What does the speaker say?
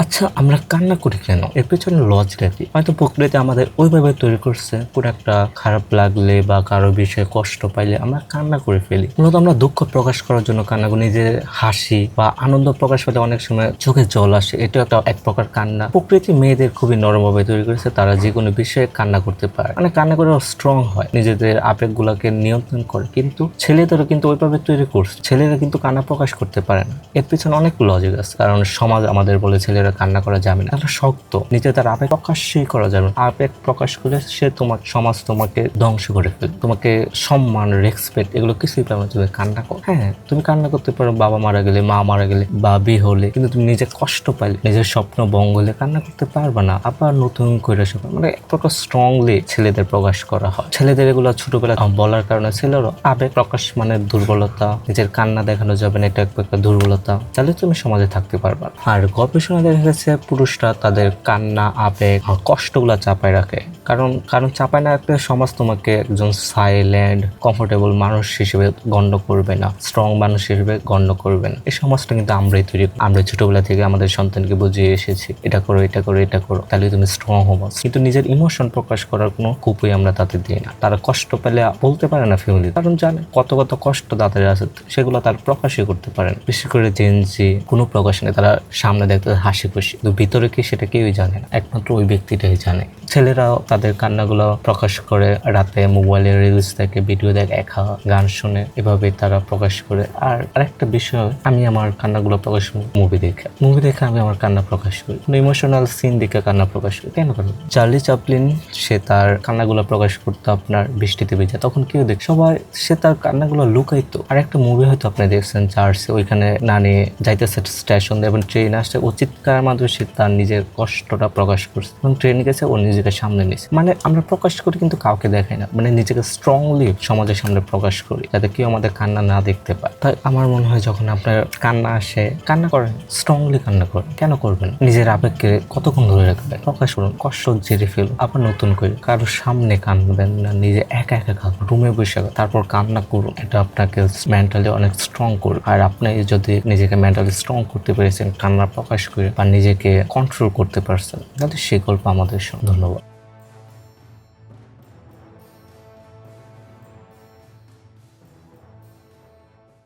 আচ্ছা, আমরা কান্না করি কেন? এর পেছনে লজিকটা কি? হয়তো প্রকৃতি আমাদের ওইভাবে তৈরি করছে, কোনো একটা খারাপ লাগলে বা কারো বিষয়ে কষ্ট পাইলে আমরা কান্না করে ফেলি। মূলত আমরা দুঃখ প্রকাশ করার জন্য কান্না করি। নিজের হাসি বা আনন্দ প্রকাশ পেলে অনেক সময় চোখে জল আসে, এটা একটা এক প্রকার কান্না। প্রকৃতি মেয়েদের খুবই নরমভাবে তৈরি করেছে, তারা যে কোনো বিষয়ে কান্না করতে পারে, মানে কান্না করে স্ট্রং হয়, নিজেদের আবেগগুলোকে নিয়ন্ত্রণ করে। কিন্তু ছেলেদেরও কিন্তু ওইভাবে তৈরি করছে, ছেলেরা কিন্তু কান্না প্রকাশ করতে পারে না। এর পিছনে অনেক লজিক আছে, কারণ সমাজ আমাদের বলে ছেলেরা কান্না করা যাবে না, তারা শক্ত, নিজে তার আবেগ প্রকাশই করা যাবে না। আবেগ প্রকাশ করলে সে তোমার সমাজ তোমাকে ধ্বংস করে ফেলবে, তোমাকে সম্মান রেসপেক্ট এগুলো কিছুই পাবে না। তুমি কান্না করো, হ্যাঁ তুমি কান্না করতে পারো বাবা মারা গেলে, মা মারা গেলে বা বিয়ে হলে, কিন্তু তুমি নিজে কষ্ট পাইলে, নিজের স্বপ্ন ভঙ্গ হলে কান্না করতে পারবে না। আবার নতুন করে মানে এক প্রকার স্ট্রংলি ছেলেদের প্রকাশ করা হয়। ছেলেদের এগুলো ছোটবেলা বলার কারণে ছেলেরও আবেগ প্রকাশ মানে দুর্বলতা, নিজের কান্না দেখানো যাবে না, এটা একটা দুর্বলতা, তাহলে তুমি সমাজে থাকতে পারবা। আর গবেষণা দেখা গেছে পুরুষরা তাদের কান্না আবেগ কষ্টগুলা চাপায় রাখে, কারণ চাপায় না রাখলে সমাজ তোমাকে একজন সাইলেন্ট কমফোর্টেবল মানুষ হিসেবে গণ্য করবে না, স্ট্রং মানুষ হিসেবে গণ্য করবে না। এই সমাজটা কিন্তু আমরাই তৈরি করি। আমরা ছোটবেলা থেকে আমাদের সন্তানকে বুঝিয়ে এসেছি, এটা করো এটা করো এটা করো, তাহলে তুমি স্ট্রং হবো। কিন্তু নিজের ইমোশন প্রকাশ করার কোনো কুপুই আমরা তাদের দিই না। তারা কষ্ট পেলে বলতে পারে না ফ্যামিলি, কারণ জানে কত কত কষ্ট তাদের আছে, সেগুলো তার প্রকাশই করতে পারে না। বিশেষ করে জেনজি কোনো প্রকাশ নেই, তারা সামনে দেখতে হাসি খুশি, কিন্তু ভিতরে কি সেটা কেউই জানে না, একমাত্র ওই ব্যক্তিটাই জানে। ছেলেরাও তাদের কান্নাগুলো প্রকাশ করে রাতে মোবাইলে রিলস দেখে, ভিডিও দেখে, একা গান শুনে, এভাবে তারা প্রকাশ করে। আর আরেকটা বিষয়, আমি আমার কান্নাগুলো প্রকাশ করি মুভি দেখে আমি আমার কান্না প্রকাশ করি, ইমোশনাল সিন দেখে কান্না প্রকাশ করি। কেন করি? চার্লি চ্যাপলিন সে তার কান্নাগুলো প্রকাশ করতো আপনার বৃষ্টিতে ভেজা, তখন কেউ দেখ সবাই, সে তার কান্নাগুলো লুকাইতো। আর একটা মুভি হয়তো আপনি দেখছেন চার্লসে, ওইখানে নানি যাইতেছে স্টেশন এবং ট্রেন আসছে, ও চিৎকার মাধ্যমে সে তার নিজের কষ্টটা প্রকাশ করছে, এবং ট্রেন গেছে ও নিজেকে সামনে নিয়েছে। মানে আমরা প্রকাশ করি কিন্তু কাউকে দেখাই না, মানে নিজেকে স্ট্রংলি সমাজের সামনে প্রকাশ করি, যাতে কেউ আমাদের কান্না না দেখতে পায়। তাই আমার মনে হয় যখন আপনার কান্না আসে, কান্না করেন, স্ট্রংলি কান্না করেন। কেন করবেন? নিজের আবেগকে কতক্ষণ ধরে রাখবেন? প্রকাশ করুন, কষ্ট জেরে ফেলুন, আবার নতুন করে। কারোর সামনে কাঁদবেন না, নিজে একা একা কাঁদুন, রুমে বসে তারপর কান্না করুন। এটা আপনাকে মেন্টালি অনেক স্ট্রং করবে। আর আপনি যদি নিজেকে মেন্টালি স্ট্রং করতে পেরেছেন কান্না প্রকাশ করে, বা নিজেকে কন্ট্রোল করতে পারছেন, তাহলে সেই গল্প আমাদের। ধন্যবাদ।